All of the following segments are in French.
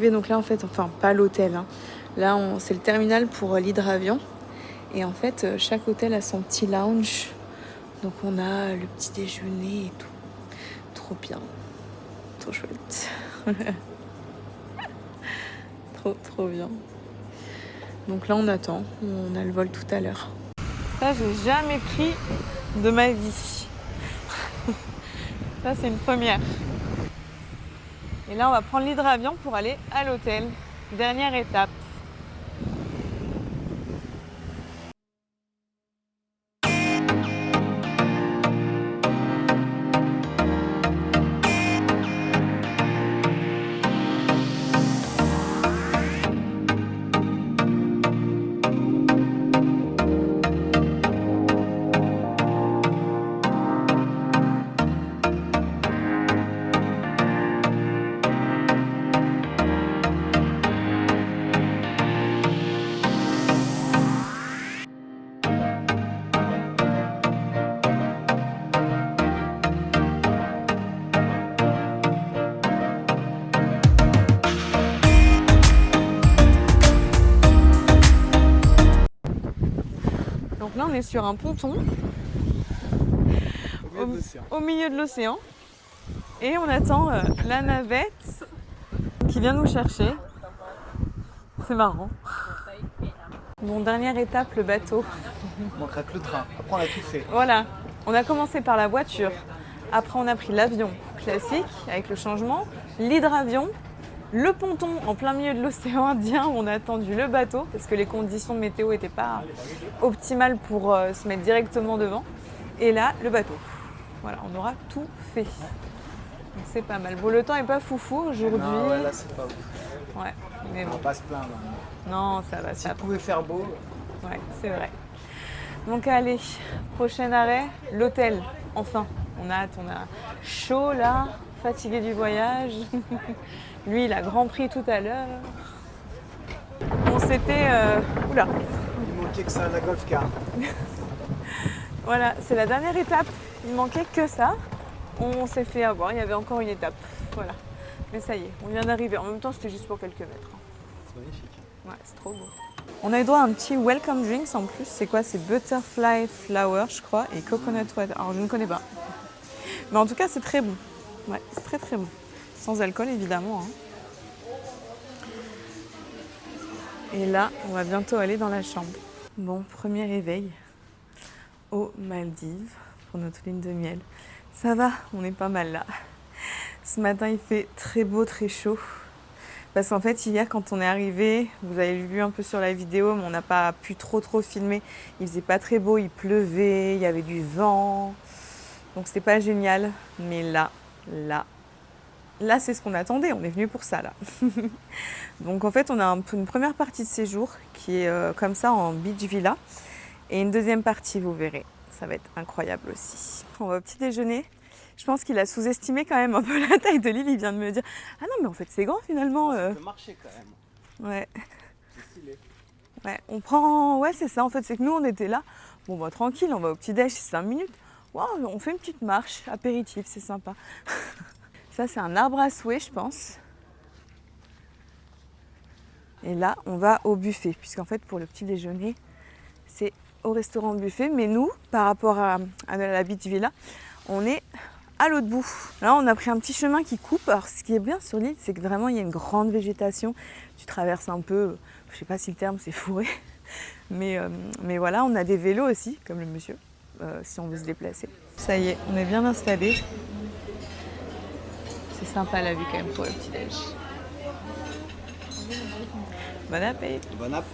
arrivé donc là en fait, enfin pas l'hôtel, hein. Là c'est le terminal pour l'hydravion. Et en fait chaque hôtel a son petit lounge. Donc on a le petit déjeuner et tout. Trop bien. Trop chouette. Trop bien. Donc là on attend, on a le vol tout à l'heure. Ça j'ai jamais pris de ma vie. Ça c'est une première. Et là on va prendre l'hydravion pour aller à l'hôtel. Dernière étape. Donc là on est sur un ponton au milieu de l'océan et on attend la navette qui vient nous chercher. C'est marrant. Bon, dernière étape, le bateau. Il manquera que le train. Après on a tout fait. Voilà, on a commencé par la voiture. Après on a pris l'avion classique avec le changement, l'hydravion, le ponton en plein milieu de l'océan Indien où on a attendu le bateau parce que les conditions météo n'étaient pas optimales pour se mettre directement devant. Et là, le bateau. Voilà, on aura tout fait. Donc c'est pas mal. Bon, le temps est pas foufou aujourd'hui. Non, ouais, là c'est pas ouf. Ouais, mais On bon. va pas se plaindre. Non, ça va, Si ça ça pouvait faire beau. Ouais, c'est vrai. Donc allez, prochain arrêt, l'hôtel. Enfin, on a hâte, on a chaud là, fatigué du voyage. Lui, il a grand prix tout à l'heure. On s'était... Oula. Il manquait que ça, la golf car. Voilà, c'est la dernière étape. Il manquait que ça. On s'est fait avoir, il y avait encore une étape. Voilà. Mais ça y est, on vient d'arriver. En même temps, c'était juste pour quelques mètres. C'est magnifique. Ouais, c'est trop beau. On a eu droit à un petit welcome drinks en plus. C'est quoi? C'est butterfly flower, je crois, et coconut water. Alors, je ne connais pas. Mais en tout cas, c'est très bon. Ouais, c'est très très bon. Sans alcool, évidemment. Hein. Et là, on va bientôt aller dans la chambre. Bon, premier réveil aux Maldives pour notre lune de miel. Ça va, on est pas mal là. Ce matin, il fait très beau, très chaud. Parce qu'en fait, hier, quand on est arrivé, vous avez vu un peu sur la vidéo, mais on n'a pas pu trop filmer. Il faisait pas très beau, il pleuvait, il y avait du vent. Donc, c'était pas génial. Mais là, c'est ce qu'on attendait. On est venu pour ça, là. Donc, en fait, on a une première partie de séjour qui est comme ça en beach villa. Et une deuxième partie, vous verrez. Ça va être incroyable aussi. On va au petit déjeuner. Je pense qu'il a sous-estimé quand même un peu la taille de l'île. Il vient de me dire « Ah non, mais en fait, c'est grand finalement. » Ça peut marcher quand même. Ouais. C'est stylé. Ouais, on prend... Ouais, c'est ça. En fait, c'est que nous, on était là. Bon, bah, tranquille, on va au petit-déj, c'est 5 minutes. Wow, on fait une petite marche, apéritif, c'est sympa. Ça, c'est un arbre à souhait, je pense. Et là, on va au buffet, puisqu'en fait, pour le petit déjeuner, c'est au restaurant buffet. Mais nous, par rapport à la beach villa, on est à l'autre bout. Là, on a pris un petit chemin qui coupe. Alors, ce qui est bien sur l'île, c'est que vraiment, il y a une grande végétation. Tu traverses un peu, je sais pas si le terme, c'est fourré. Mais voilà, on a des vélos aussi, comme le monsieur, si on veut se déplacer. Ça y est, on est bien installé. C'est sympa la vue quand même pour le petit-déj. Bon appétit. Bon app.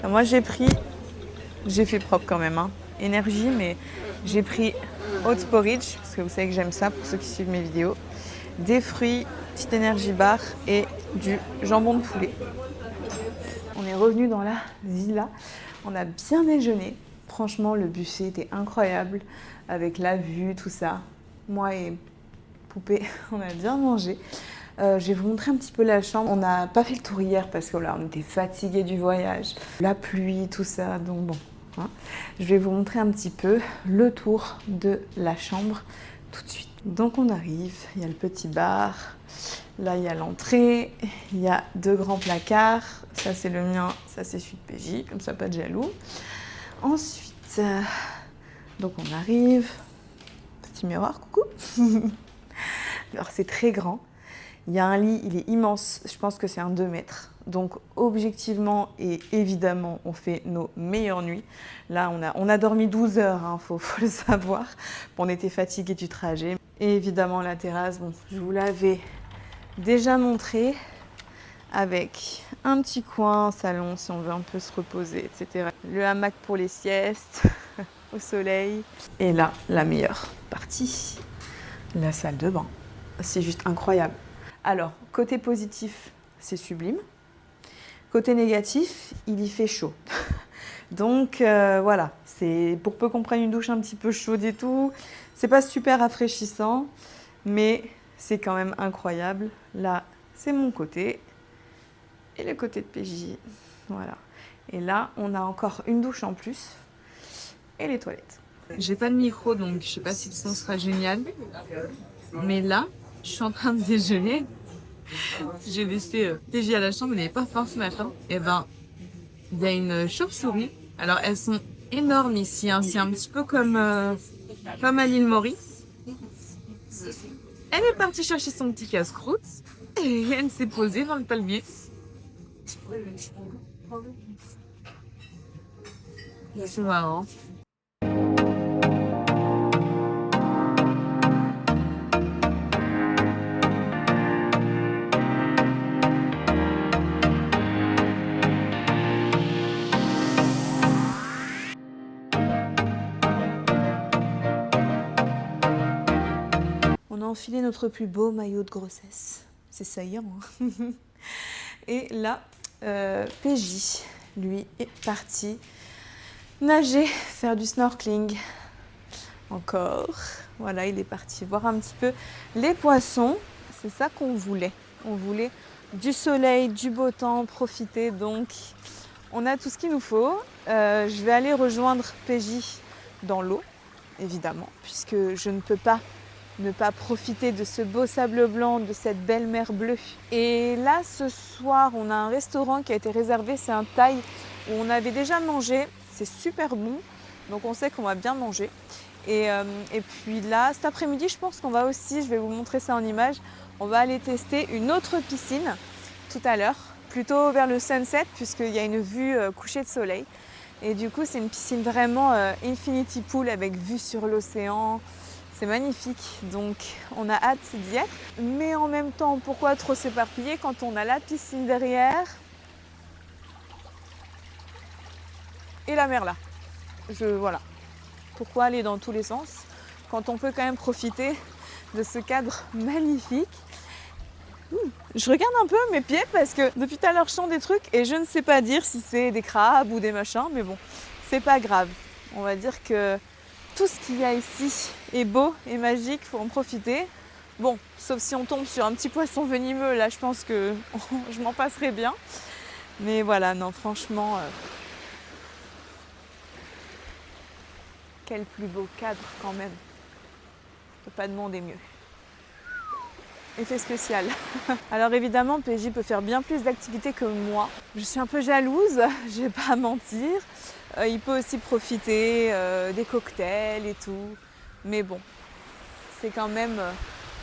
Moi, j'ai fait propre quand même, hein. Énergie, mais j'ai pris hot porridge, parce que vous savez que j'aime ça pour ceux qui suivent mes vidéos. Des fruits, petite énergie bar et du jambon de poulet. On est revenu dans la villa. On a bien déjeuné. Franchement, le buffet était incroyable, avec la vue, tout ça. Moi et Poupée, on a bien mangé. Je vais vous montrer un petit peu la chambre. On n'a pas fait le tour hier parce que là, on était fatigués du voyage. La pluie, tout ça, donc bon. Hein. Je vais vous montrer un petit peu le tour de la chambre tout de suite. Donc on arrive, il y a le petit bar, Là, il y a l'entrée, il y a 2 grands placards. Ça, c'est le mien, ça, c'est celui de PJ, comme ça, pas de jaloux. Ensuite, donc on arrive. Petit miroir, coucou. Alors, c'est très grand. Il y a un lit, il est immense. Je pense que c'est un 2 mètres. Donc, objectivement et évidemment, on fait nos meilleures nuits. Là, on a dormi 12 heures, hein, faut le savoir. On était fatigués du trajet. Et évidemment, la terrasse, bon, je vous l'avais déjà montré, avec un petit coin salon si on veut un peu se reposer, etc. Le hamac pour les siestes, au soleil. Et là, la meilleure partie, la salle de bain. C'est juste incroyable. Alors, côté positif, c'est sublime. Côté négatif, il y fait chaud. Donc voilà, c'est pour peu qu'on prenne une douche un petit peu chaude et tout, c'est pas super rafraîchissant, mais c'est quand même incroyable. Là, c'est mon côté et le côté de PJ. Voilà. Et là, on a encore une douche en plus et les toilettes. J'ai pas de micro, donc je sais pas si le son sera génial. Mais là, je suis en train de déjeuner. J'ai laissé PJ à la chambre, il n'avait pas faim ce matin. Et ben, il y a une chauve-souris. Alors, elles sont énormes ici, hein. C'est un petit peu comme à l'île Maurice. Elle est partie chercher son petit casse-croûte et elle s'est posée dans le palmier. C'est marrant. On a enfilé notre plus beau maillot de grossesse. C'est saillant, hein. Et là, PJ, lui, est parti nager, faire du snorkeling. Encore. Voilà, il est parti voir un petit peu les poissons. C'est ça qu'on voulait. On voulait du soleil, du beau temps, profiter. Donc, on a tout ce qu'il nous faut. Je vais aller rejoindre PJ dans l'eau, évidemment, puisque je ne peux pas ne pas profiter de ce beau sable blanc, de cette belle mer bleue. Et là, ce soir, on a un restaurant qui a été réservé, c'est un Thaï où on avait déjà mangé. C'est super bon, donc on sait qu'on va bien manger. Et puis là, cet après-midi, je pense qu'on va aussi, je vais vous montrer ça en image, on va aller tester une autre piscine tout à l'heure, plutôt vers le sunset, puisqu'il y a une vue coucher de soleil. Et du coup, c'est une piscine vraiment infinity pool avec vue sur l'océan. C'est magnifique, donc on a hâte d'y être. Mais en même temps, pourquoi trop s'éparpiller quand on a la piscine derrière et la mer là. Voilà. Pourquoi aller dans tous les sens quand on peut quand même profiter de ce cadre magnifique. Je regarde un peu mes pieds parce que depuis tout à l'heure je sens des trucs et je ne sais pas dire si c'est des crabes ou des machins, mais bon, c'est pas grave. On va dire que tout ce qu'il y a ici est beau et magique, il faut en profiter. Bon, sauf si on tombe sur un petit poisson venimeux, là je pense que je m'en passerai bien. Mais voilà, non, franchement, quel plus beau cadre quand même. Je ne peux pas demander mieux. Effet spécial. Alors évidemment, PJ peut faire bien plus d'activités que moi. Je suis un peu jalouse, je vais pas mentir. Il peut aussi profiter des cocktails et tout. Mais bon, c'est quand même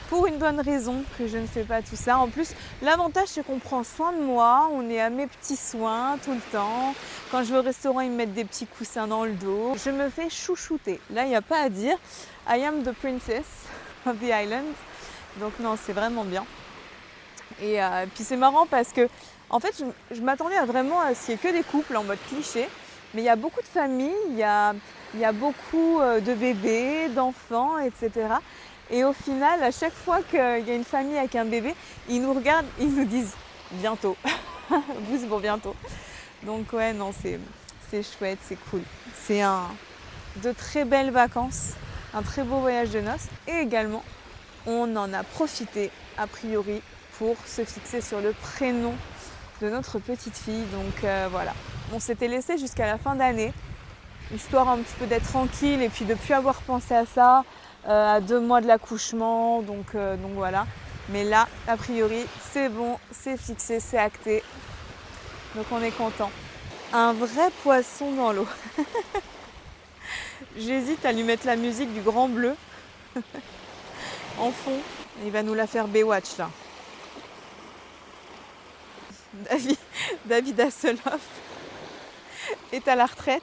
pour une bonne raison que je ne fais pas tout ça. En plus, l'avantage c'est qu'on prend soin de moi, on est à mes petits soins tout le temps. Quand je vais au restaurant, ils me mettent des petits coussins dans le dos. Je me fais chouchouter. Là, il n'y a pas à dire. I am the princess of the island. Donc non, c'est vraiment bien. Et puis c'est marrant parce que en fait, je m'attendais vraiment à ce qu'il n'y ait que des couples en mode cliché. Mais il y a beaucoup de familles, il y a beaucoup de bébés, d'enfants, etc. Et au final, à chaque fois qu'il y a une famille avec un bébé, ils nous regardent, ils nous disent « bientôt ». Vous, pour bientôt. Donc ouais, non, c'est chouette, c'est cool. C'est de très belles vacances, un très beau voyage de noces. Et également, on en a profité, a priori, pour se fixer sur le prénom de notre petite fille. Donc voilà, on s'était laissé jusqu'à la fin d'année, histoire un petit peu d'être tranquille et puis de ne plus avoir pensé à ça, à 2 mois de l'accouchement. Donc voilà. Mais là, a priori, c'est bon, c'est fixé, c'est acté. Donc on est content. Un vrai poisson dans l'eau. J'hésite à lui mettre la musique du Grand Bleu en fond. Il va nous la faire Baywatch là. David Hasselhoff est à la retraite.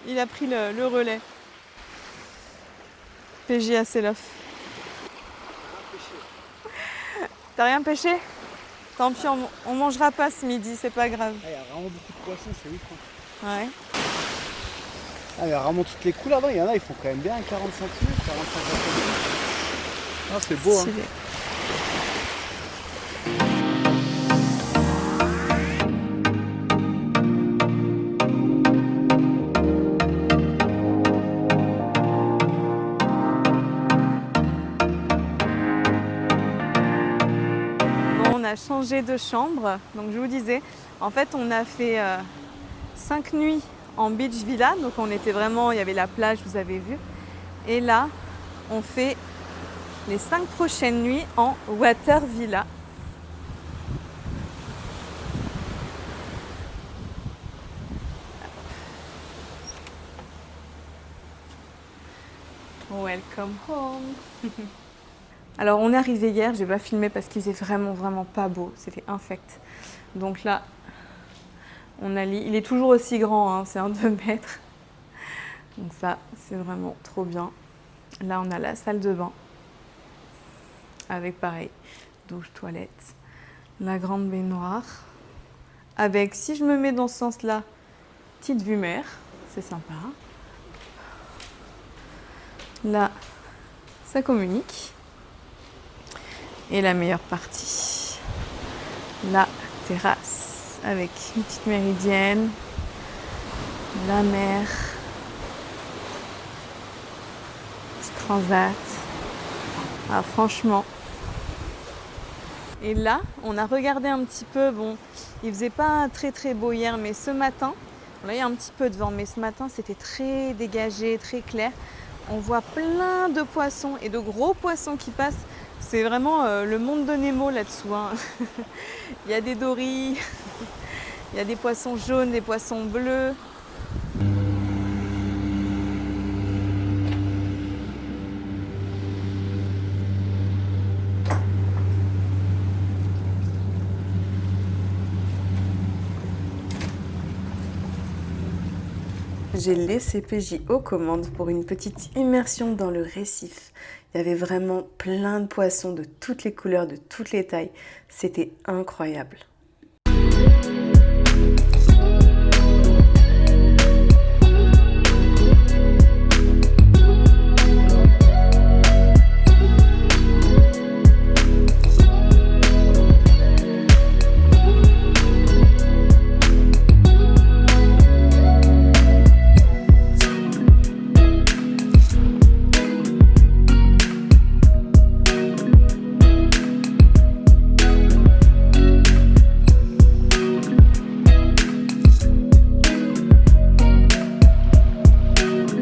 Il a pris le relais. PJ Hasselhoff. T'as rien pêché? Tant pis, on mangera pas ce midi, c'est pas grave. Il y a vraiment beaucoup de poissons, c'est ouf. Ouais. Il y a vraiment toutes les couleurs. Il y en a, ils font quand même bien 40 cm, 45 cm. Ah, c'est beau. Stylé. On a changé de chambre, donc je vous disais, en fait on a fait 5 nuits en beach villa, donc on était vraiment, il y avait la plage, vous avez vu, et là on fait les 5 prochaines nuits en water villa. Welcome home. Alors on est arrivé hier, je n'ai pas filmé parce qu'il faisait vraiment pas beau, c'était infect. Donc là, on a lit, il est toujours aussi grand, hein, c'est un 2 mètres. Donc ça, c'est vraiment trop bien. Là, on a la salle de bain, avec pareil, douche, toilette, la grande baignoire, avec, si je me mets dans ce sens-là, petite vue mer, c'est sympa. Là, ça communique. Et la meilleure partie, la terrasse avec une petite méridienne, la mer, petit transat. Ah, franchement. Et là, on a regardé un petit peu, bon, il faisait pas très beau hier, mais ce matin, là il y a un petit peu de vent, mais ce matin c'était très dégagé, très clair. On voit plein de poissons et de gros poissons qui passent. C'est vraiment le monde de Nemo là-dessous. Hein. Il y a des dories, il y a des poissons jaunes, des poissons bleus. J'ai laissé PJ aux commandes pour une petite immersion dans le récif. Il y avait vraiment plein de poissons de toutes les couleurs, de toutes les tailles. C'était incroyable.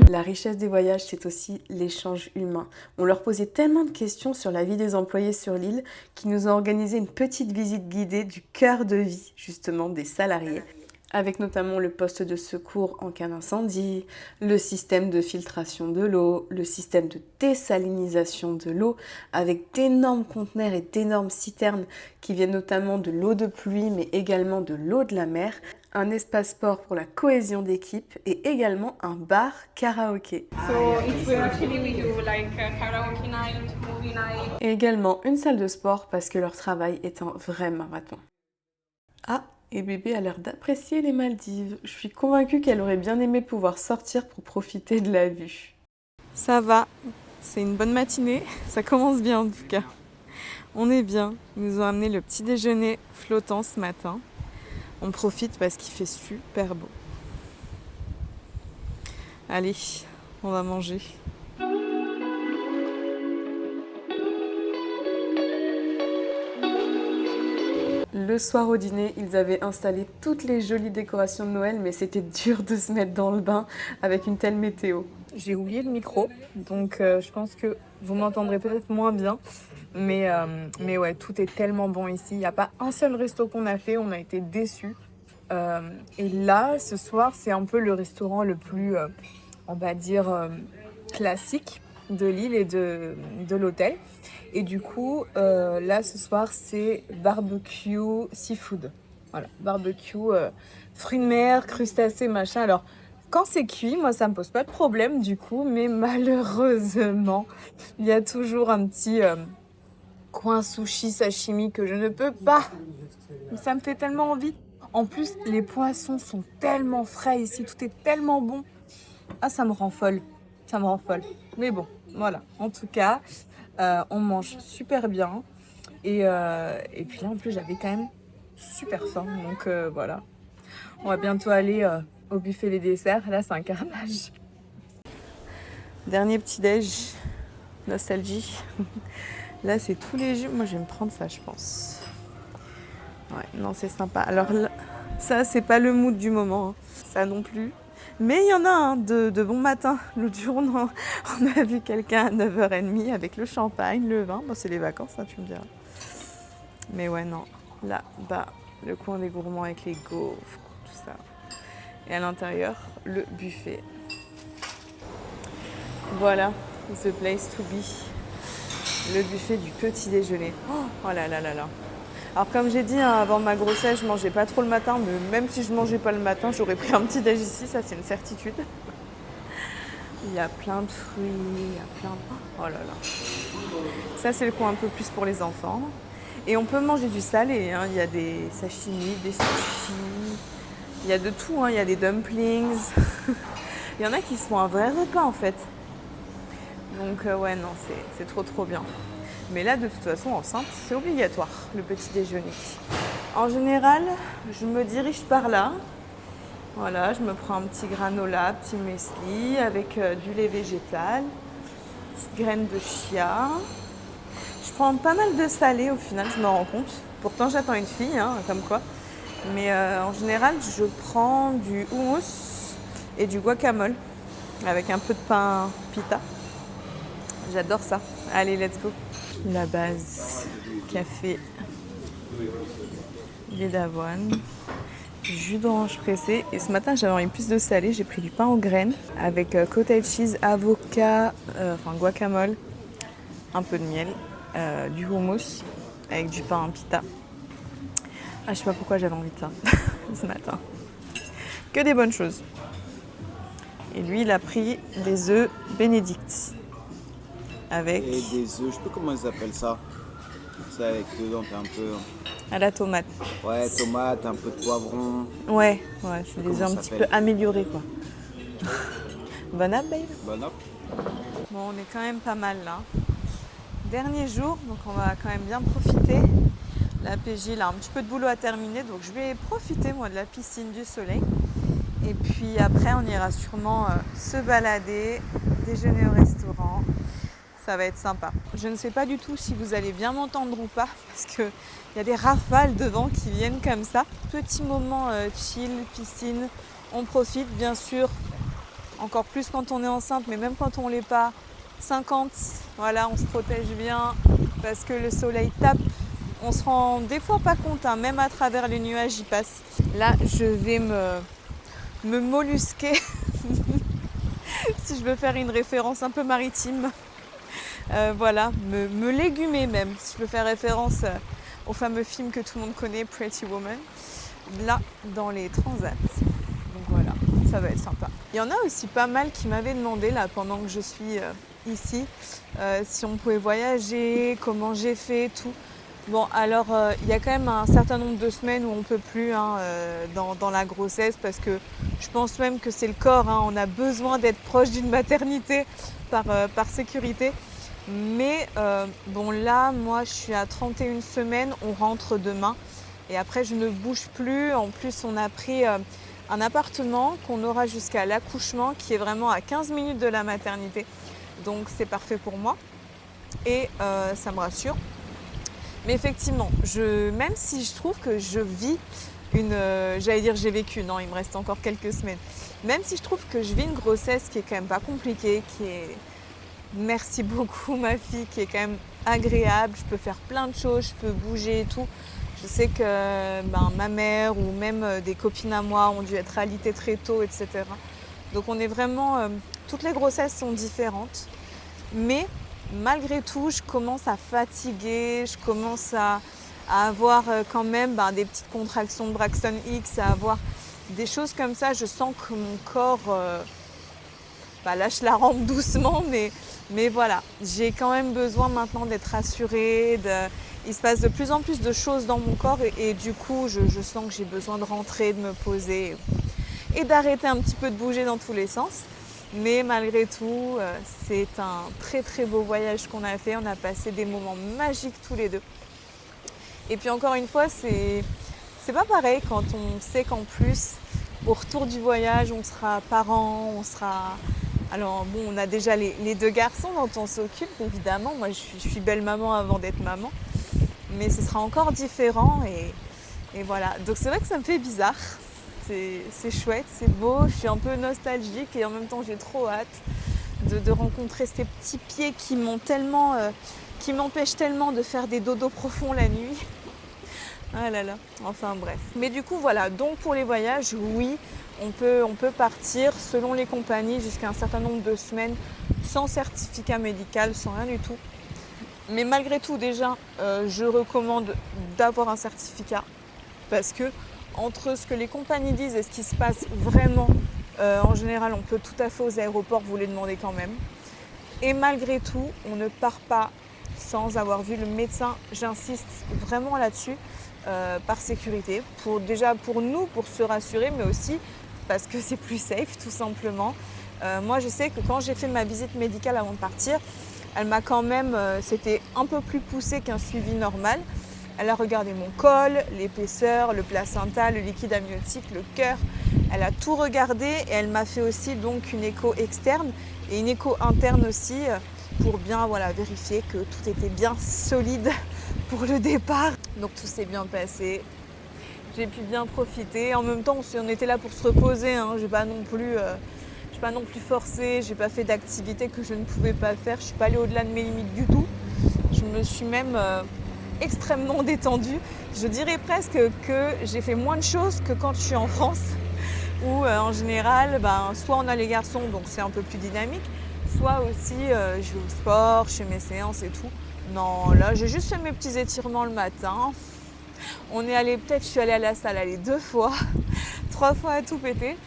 La richesse des voyages, c'est aussi l'échange humain. On leur posait tellement de questions sur la vie des employés sur l'île qu'ils nous ont organisé une petite visite guidée du cœur de vie, justement, des salariés, avec notamment le poste de secours en cas d'incendie, le système de filtration de l'eau, le système de désalinisation de l'eau, avec d'énormes conteneurs et d'énormes citernes qui viennent notamment de l'eau de pluie, mais également de l'eau de la mer, un espace sport pour la cohésion d'équipe et également un bar karaoké. Et également une salle de sport parce que leur travail est un vrai marathon. Ah, et bébé a l'air d'apprécier les Maldives. Je suis convaincue qu'elle aurait bien aimé pouvoir sortir pour profiter de la vue. Ça va, c'est une bonne matinée, ça commence bien en tout cas. On est bien, ils nous ont amené le petit déjeuner flottant ce matin. On profite parce qu'il fait super beau. Allez, on va manger. Le soir au dîner, ils avaient installé toutes les jolies décorations de Noël, mais c'était dur de se mettre dans le bain avec une telle météo. J'ai oublié le micro, donc je pense que vous m'entendrez peut-être moins bien. Mais ouais, tout est tellement bon ici. Il n'y a pas un seul resto qu'on a fait, on a été déçus. Et là, ce soir, c'est un peu le restaurant le plus, on va dire, classique de l'île et de l'hôtel. Et du coup, là, ce soir, c'est barbecue seafood. Voilà, barbecue, fruits de mer, crustacés, machin. Alors, quand c'est cuit, moi, ça me pose pas de problème du coup, mais malheureusement, il y a toujours un petit coin sushi, sashimi que je ne peux pas. Ça me fait tellement envie. En plus, les poissons sont tellement frais ici, tout est tellement bon. Ah, ça me rend folle. Ça me rend folle. Mais bon, voilà. En tout cas, on mange super bien. Et puis là, en plus, j'avais quand même super faim. Donc voilà. On va bientôt aller au buffet les desserts. Là, c'est un carnage. Dernier petit déj. Nostalgie. Là, c'est tous les jus. Moi, je vais me prendre ça, je pense. Ouais, non, c'est sympa. Alors là, ça, c'est pas le mood du moment. Hein. Ça non plus. Mais il y en a un de bon matin. L'autre jour, on a vu quelqu'un à 9h30 avec le champagne, le vin. Bon, c'est les vacances, hein, tu me diras. Mais ouais, non. Là, bas, le coin des gourmands avec les gaufres, tout ça. Et à l'intérieur, le buffet. Voilà, the place to be. Le buffet du petit déjeuner. Oh là là là là. Alors comme j'ai dit, hein, avant ma grossesse, je mangeais pas trop le matin, mais même si je mangeais pas le matin, j'aurais pris un petit déj ici, ça c'est une certitude. Il y a plein de fruits, il y a plein de... Oh là là. Ça c'est le coin un peu plus pour les enfants. Et on peut manger du salé, hein. Il y a des sashimi, des sushis, il y a de tout, hein. Il y a des dumplings. Il y en a qui se font un vrai repas en fait. Donc ouais, non, c'est trop bien. Mais là, de toute façon, enceinte, c'est obligatoire, le petit déjeuner. En général, je me dirige par là. Voilà, je me prends un petit granola, petit muesli avec du lait végétal, petite graine de chia. Je prends pas mal de salé au final, je me rends compte. Pourtant, j'attends une fille, hein, comme quoi. Mais en général, je prends du houmous et du guacamole avec un peu de pain pita. J'adore ça. Allez, let's go. La base, café, lait d'avoine, jus d'orange pressé. Et ce matin, j'avais envie plus de salé. J'ai pris du pain aux graines avec cottage cheese, avocat, guacamole, un peu de miel, du houmous avec du pain pita. Ah, je sais pas pourquoi j'avais envie de ça ce matin. Que des bonnes choses. Et lui, il a pris des œufs Bénédicte. Avec... Et des œufs, je sais pas comment ils appellent ça. Ça avec dedans, t'as un peu... À la tomate. Ouais, tomate, un peu de poivron. Ouais, c'est des œufs un petit peu améliorés, quoi. Bon app, babe. Bon app. Bon, on est quand même pas mal, là. Dernier jour, donc on va quand même bien profiter. La PJ, il a un petit peu de boulot à terminer, donc je vais profiter, moi, de la piscine, du soleil. Et puis après, on ira sûrement se balader, déjeuner au restaurant. Ça va être sympa. Je ne sais pas du tout si vous allez bien m'entendre ou pas, parce qu'il y a des rafales de vent qui viennent comme ça. Petit moment chill, piscine, on profite bien sûr, encore plus quand on est enceinte, mais même quand on ne l'est pas, 50, voilà, on se protège bien, parce que le soleil tape. On se rend des fois pas compte, hein, même à travers les nuages, il passe. Là, je vais me mollusquer, si je veux faire une référence un peu maritime. Voilà, me légumer même, si je peux faire référence au fameux film que tout le monde connaît, Pretty Woman, là, dans les transats. Donc voilà, ça va être sympa. Il y en a aussi pas mal qui m'avaient demandé, là, pendant que je suis ici, si on pouvait voyager, comment j'ai fait, tout. Bon, alors, il y a quand même un certain nombre de semaines où on ne peut plus hein, dans la grossesse, parce que je pense même que c'est le corps, hein, on a besoin d'être proche d'une maternité par sécurité. Mais bon là, moi je suis à 31 semaines, on rentre demain et après je ne bouge plus. En plus on a pris un appartement qu'on aura jusqu'à l'accouchement qui est vraiment à 15 minutes de la maternité. Donc c'est parfait pour moi et ça me rassure. Mais effectivement, même si je trouve que je vis j'allais dire j'ai vécu, non il me reste encore quelques semaines. Même si je trouve que je vis une grossesse qui est quand même pas compliquée, qui est... Merci beaucoup ma fille qui est quand même agréable, je peux faire plein de choses, je peux bouger et tout. Je sais que ma mère ou même des copines à moi ont dû être alitées très tôt, etc. Donc on est vraiment... toutes les grossesses sont différentes. Mais malgré tout, je commence à fatiguer, je commence à avoir quand même des petites contractions de Braxton Hicks, à avoir des choses comme ça. Je sens que mon corps lâche la rampe doucement, mais voilà. J'ai quand même besoin maintenant d'être rassurée. Il se passe de plus en plus de choses dans mon corps et du coup, je sens que j'ai besoin de rentrer, de me poser et d'arrêter un petit peu de bouger dans tous les sens. Mais malgré tout, c'est un très très beau voyage qu'on a fait. On a passé des moments magiques tous les deux. Et puis encore une fois, c'est pas pareil quand on sait qu'en plus, au retour du voyage, on sera parents, on sera... Alors bon, on a déjà les 2 garçons dont on s'occupe, évidemment. Moi, je suis belle maman avant d'être maman. Mais ce sera encore différent et voilà. Donc c'est vrai que ça me fait bizarre. C'est chouette, c'est beau, je suis un peu nostalgique et en même temps j'ai trop hâte de rencontrer ces petits pieds qui m'empêchent tellement de faire des dodos profonds la nuit. Ah là là, enfin bref. Mais du coup voilà, donc pour les voyages, oui, on peut partir selon les compagnies jusqu'à un certain nombre de semaines sans certificat médical, sans rien du tout. Mais malgré tout déjà, je recommande d'avoir un certificat parce que entre ce que les compagnies disent et ce qui se passe vraiment, en général, on peut tout à fait aux aéroports vous les demander quand même. Et malgré tout, on ne part pas sans avoir vu le médecin. J'insiste vraiment là-dessus, par sécurité. Déjà pour nous, pour se rassurer, mais aussi parce que c'est plus safe, tout simplement. Moi, je sais que quand j'ai fait ma visite médicale avant de partir, elle m'a quand même... c'était un peu plus poussé qu'un suivi normal. Elle a regardé mon col, l'épaisseur, le placenta, le liquide amniotique, le cœur. Elle a tout regardé et elle m'a fait aussi donc une écho externe et une écho interne aussi pour bien vérifier que tout était bien solide pour le départ. Donc tout s'est bien passé. J'ai pu bien profiter. En même temps, on était là pour se reposer. J'ai pas non plus forcé. J'ai pas fait d'activités que je ne pouvais pas faire. Je suis pas allée au-delà de mes limites du tout. Je me suis même extrêmement détendue. Je dirais presque que j'ai fait moins de choses que quand je suis en France où en général, soit on a les garçons, donc c'est un peu plus dynamique, soit aussi je vais au sport, je fais mes séances et tout. Non, là j'ai juste fait mes petits étirements le matin. Je suis allée à la salle 2 fois, 3 fois à tout péter,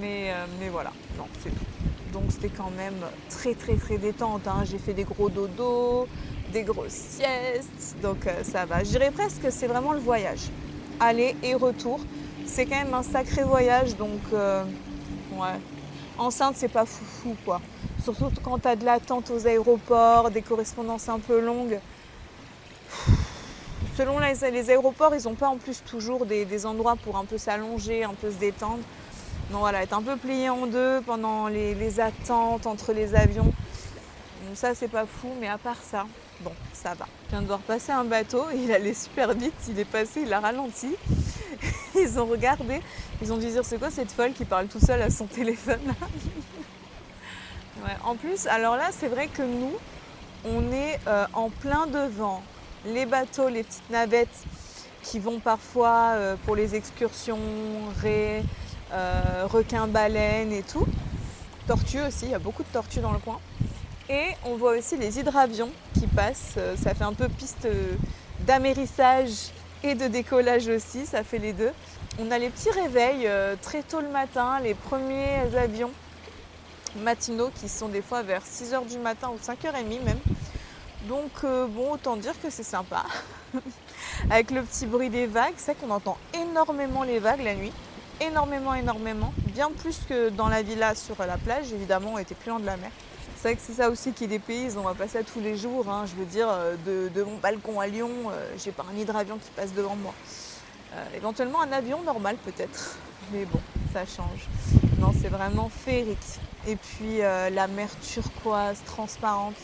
mais voilà, non, c'est tout. Donc c'était quand même très très très détente. J'ai fait des gros dodos, des grosses siestes, donc ça va. Je dirais presque que c'est vraiment le voyage. Aller et retour, c'est quand même un sacré voyage, donc ouais. Enceinte, c'est pas foufou quoi. Surtout quand tu as de l'attente aux aéroports, des correspondances un peu longues. Selon les aéroports, ils n'ont pas en plus toujours des endroits pour un peu s'allonger, un peu se détendre. Donc voilà, être un peu plié en deux pendant les attentes entre les avions. Donc ça, c'est pas fou, mais à part ça, bon, ça va. Je viens de voir passer un bateau, il allait super vite, il est passé, il a ralenti. Ils ont regardé, ils ont dû dire c'est quoi cette folle qui parle tout seul à son téléphone. Ouais, en plus, alors là, c'est vrai que nous, on est en plein devant. Les bateaux, les petites navettes qui vont parfois pour les excursions, raies, requins, baleines et tout. Tortues aussi, il y a beaucoup de tortues dans le coin. Et on voit aussi les hydravions qui passent. Ça fait un peu piste d'amérissage et de décollage aussi, ça fait les deux. On a les petits réveils très tôt le matin, les premiers avions matinaux qui sont des fois vers 6h du matin ou 5h30 même. Donc bon, autant dire que c'est sympa. Avec le petit bruit des vagues, c'est vrai qu'on entend énormément les vagues la nuit. Énormément. Bien plus que dans la villa sur la plage, évidemment, on était plus loin de la mer. C'est vrai que c'est ça aussi qui dépayse, on va pas ça tous les jours. Je veux dire, de mon balcon à Lyon, j'ai pas un hydravion qui passe devant moi. Éventuellement un avion normal peut-être, mais bon, ça change. Non, c'est vraiment féerique. Et puis la mer turquoise, transparente.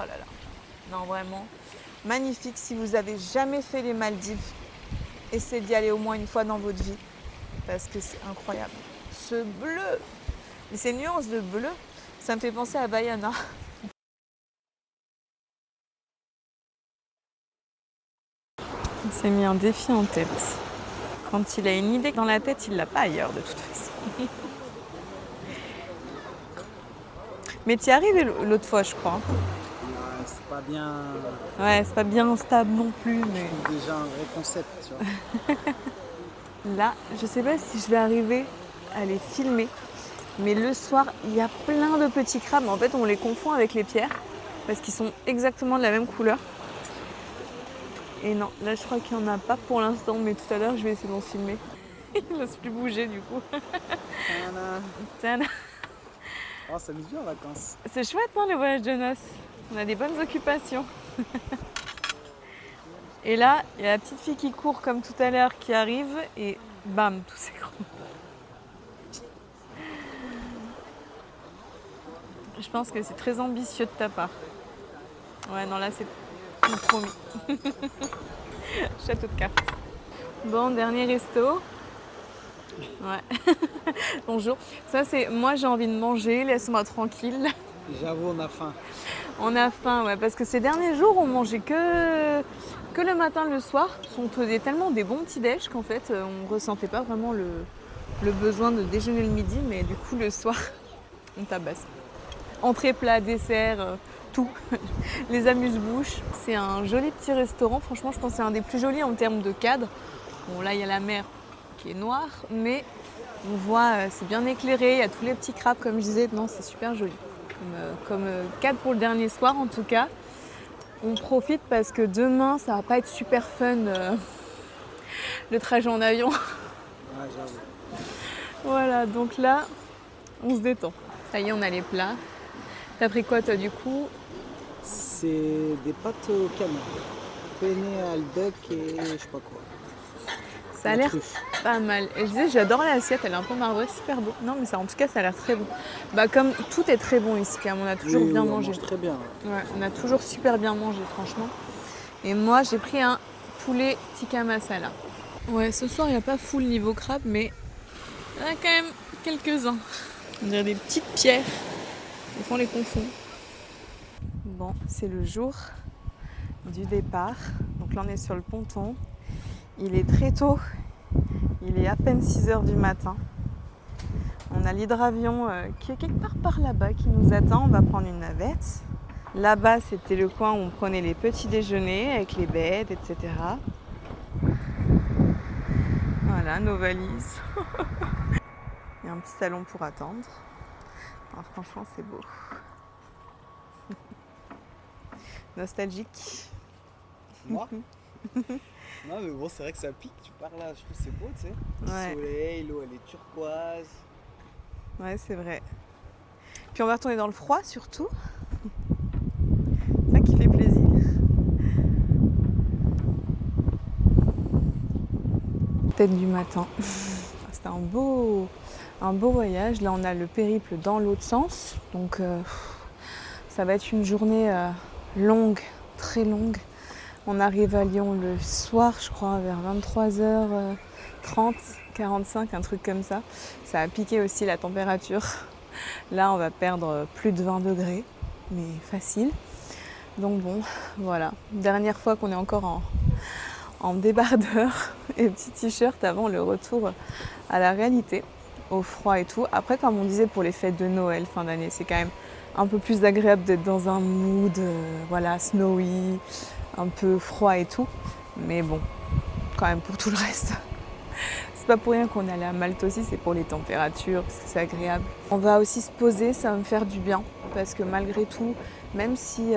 Oh là là, non vraiment, magnifique. Si vous avez jamais fait les Maldives, essayez d'y aller au moins une fois dans votre vie, parce que c'est incroyable. Ce bleu, et ces nuances de bleu, ça me fait penser à Bayana. Il s'est mis un défi en tête. Quand il a une idée dans la tête, il l'a pas ailleurs de toute façon. Mais tu y es arrivé l'autre fois, je crois. Ouais, c'est pas bien. Ouais, c'est pas bien stable non plus, mais Déjà un vrai concept, tu vois. là, je sais pas si je vais arriver à les filmer. Mais le soir, il y a plein de petits crabes. En fait, on les confond avec les pierres parce qu'ils sont exactement de la même couleur. Et non, là, je crois qu'il n'y en a pas pour l'instant, mais tout à l'heure, je vais essayer d'en filmer. Il n'ose plus bouger du coup. Tada. Tada. Oh, ça m'amuse bien en vacances. C'est chouette, hein, le voyage de noces. On a des bonnes occupations. Et là, il y a la petite fille qui court comme tout à l'heure qui arrive et bam, tout s'écroule. Je pense que c'est très ambitieux de ta part. Ouais, non, là, c'est promis. Château de cartes. Bon, dernier resto. Ouais. Bonjour. Ça, c'est moi, j'ai envie de manger, laisse-moi tranquille. J'avoue, on a faim. On a faim, ouais, parce que ces derniers jours, on mangeait que le matin, le soir. On faisait tellement des bons petits déj qu'en fait, on ressentait pas vraiment le besoin de déjeuner le midi, mais du coup, le soir, on tabasse. Entrée, plat, dessert, tout. Les amuse-bouches. C'est un joli petit restaurant. Franchement, je pense que c'est un des plus jolis en termes de cadre. Bon, là, il y a la mer qui est noire, mais on voit, c'est bien éclairé. Il y a tous les petits crabes, comme je disais. Non, c'est super joli. Comme cadre pour le dernier soir, en tout cas. On profite parce que demain, ça va pas être super fun, le trajet en avion. Ouais, j'avoue. Voilà, donc là, on se détend. Ça y est, on a les plats. T'as pris quoi, toi, du coup? C'est des pâtes au canon. Penne al duck et je sais pas quoi. Ça a La l'air truffe. pas mal. Et je disais, j'adore l'assiette, elle est un peu marbrée, super beau. Non, mais ça, en tout cas, ça a l'air très bon. Bah, comme tout est très bon ici, quand même, on a toujours Oui, bien oui, mangé. On mange très bien. Ouais. Ouais, on a toujours super bien mangé, franchement. Et moi, j'ai pris un poulet tikka masala. Ouais, ce soir, il n'y a pas full niveau crabe, mais il y en a quand même quelques-uns. On dirait des petites pierres. Des fois, on les confond. Bon, c'est le jour du départ. Donc là, on est sur le ponton. Il est très tôt. Il est à peine 6h du matin. On a l'hydravion qui est quelque part par là-bas qui nous attend. On va prendre une navette. Là-bas, c'était le coin où on prenait les petits déjeuners avec les bêtes, etc. Voilà, nos valises. Il y a un petit salon pour attendre. Alors, franchement, c'est beau. Nostalgique. Moi Non, mais bon, c'est vrai que ça pique. Tu pars là, je trouve que c'est beau, tu sais. Ouais. Le soleil, l'eau, elle est turquoise. Ouais, c'est vrai. Puis on va retourner dans le froid surtout. C'est ça qui fait plaisir. Tête du matin. C'était un beau voyage. Là, on a le périple dans l'autre sens. Donc, ça va être une journée longue, très longue. On arrive à Lyon le soir, je crois, vers 23h30, 45, un truc comme ça. Ça a piqué aussi la température. Là, on va perdre plus de 20 degrés, mais facile. Donc bon, voilà. Dernière fois qu'on est encore en débardeur et petit t-shirt avant le retour à la réalité, au froid et tout. Après, comme on disait pour les fêtes de Noël, fin d'année, c'est quand même un peu plus agréable d'être dans un mood, voilà, snowy, un peu froid et tout. Mais bon, quand même pour tout le reste. C'est pas pour rien qu'on est allé à Malte aussi, c'est pour les températures, parce que c'est agréable. On va aussi se poser, ça va me faire du bien, parce que malgré tout, même si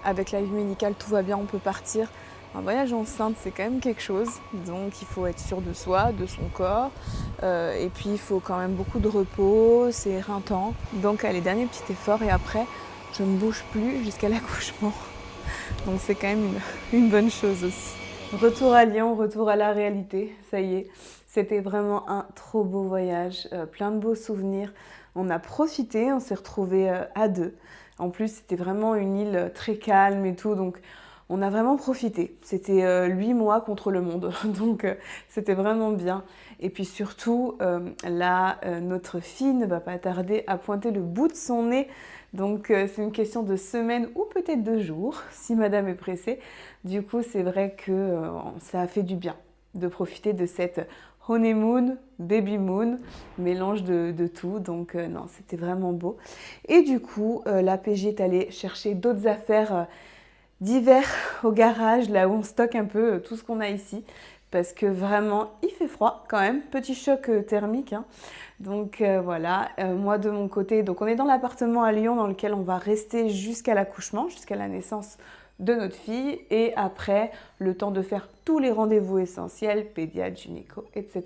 avec la vie médicale tout va bien, on peut partir, un voyage enceinte c'est quand même quelque chose. Donc il faut être sûr de soi, de son corps, et puis il faut quand même beaucoup de repos, c'est éreintant. Donc allez, dernier petit effort et après, je ne bouge plus jusqu'à l'accouchement. Donc c'est quand même une bonne chose aussi. Retour à Lyon, retour à la réalité, ça y est. C'était vraiment un trop beau voyage, plein de beaux souvenirs. On a profité, on s'est retrouvés à deux. En plus, c'était vraiment une île très calme et tout, donc On a vraiment profité. C'était 8 mois contre le monde, donc c'était vraiment bien. Et puis surtout, là, notre fille ne va pas tarder à pointer le bout de son nez. Donc c'est une question de semaines ou peut-être de jours, si madame est pressée. Du coup, c'est vrai que ça a fait du bien de profiter de cette honeymoon, baby moon, mélange de tout. Donc non, c'était vraiment beau. Et du coup, la PJ est allée chercher d'autres affaires d'hiver au garage, là où on stocke un peu tout ce qu'on a ici. Parce que vraiment, il fait froid quand même. Petit choc thermique, hein. Donc voilà, moi de mon côté, donc on est dans l'appartement à Lyon dans lequel on va rester jusqu'à l'accouchement, jusqu'à la naissance de notre fille. Et après, le temps de faire tous les rendez-vous essentiels, pédiatre, gynéco, etc.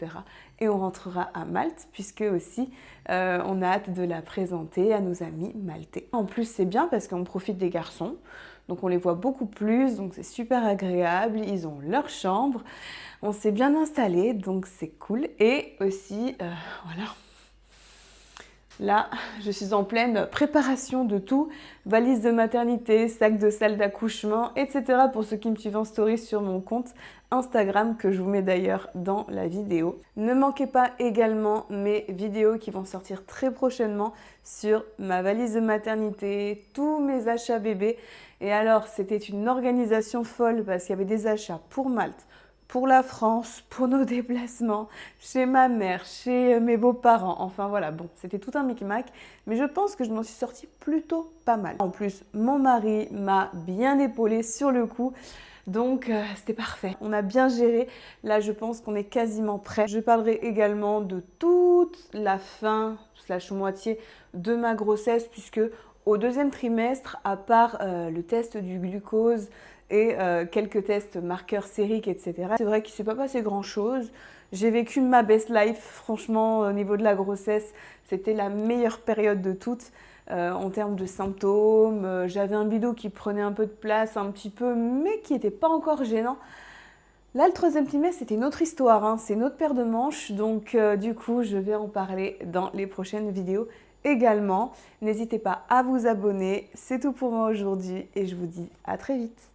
Et on rentrera à Malte, puisque aussi on a hâte de la présenter à nos amis maltais. En plus, c'est bien parce qu'on profite des garçons. Donc on les voit beaucoup plus, donc c'est super agréable, ils ont leur chambre, on s'est bien installé, donc c'est cool. Et aussi, voilà, là je suis en pleine préparation de tout, valise de maternité, sac de salle d'accouchement, etc. pour ceux qui me suivent en story sur mon compte Instagram que je vous mets d'ailleurs dans la vidéo. Ne manquez pas également mes vidéos qui vont sortir très prochainement sur ma valise de maternité, tous mes achats bébés. Et alors, c'était une organisation folle parce qu'il y avait des achats pour Malte, pour la France, pour nos déplacements, chez ma mère, chez mes beaux-parents. Enfin voilà, bon, c'était tout un micmac. Mais je pense que je m'en suis sortie plutôt pas mal. En plus, mon mari m'a bien épaulée sur le coup. Donc c'était parfait, on a bien géré. Là je pense qu'on est quasiment prêt. Je parlerai également de toute la fin / moitié de ma grossesse puisque au deuxième trimestre, à part le test du glucose et quelques tests marqueurs sériques, etc. C'est vrai qu'il ne s'est pas passé grand chose. J'ai vécu ma best life, franchement au niveau de la grossesse, c'était la meilleure période de toutes. En termes de symptômes, j'avais un bidou qui prenait un peu de place, un petit peu, mais qui n'était pas encore gênant. Là, le troisième trimestre, c'était une autre histoire, hein, c'est une autre paire de manches, donc du coup, je vais en parler dans les prochaines vidéos également. N'hésitez pas à vous abonner, c'est tout pour moi aujourd'hui et je vous dis à très vite.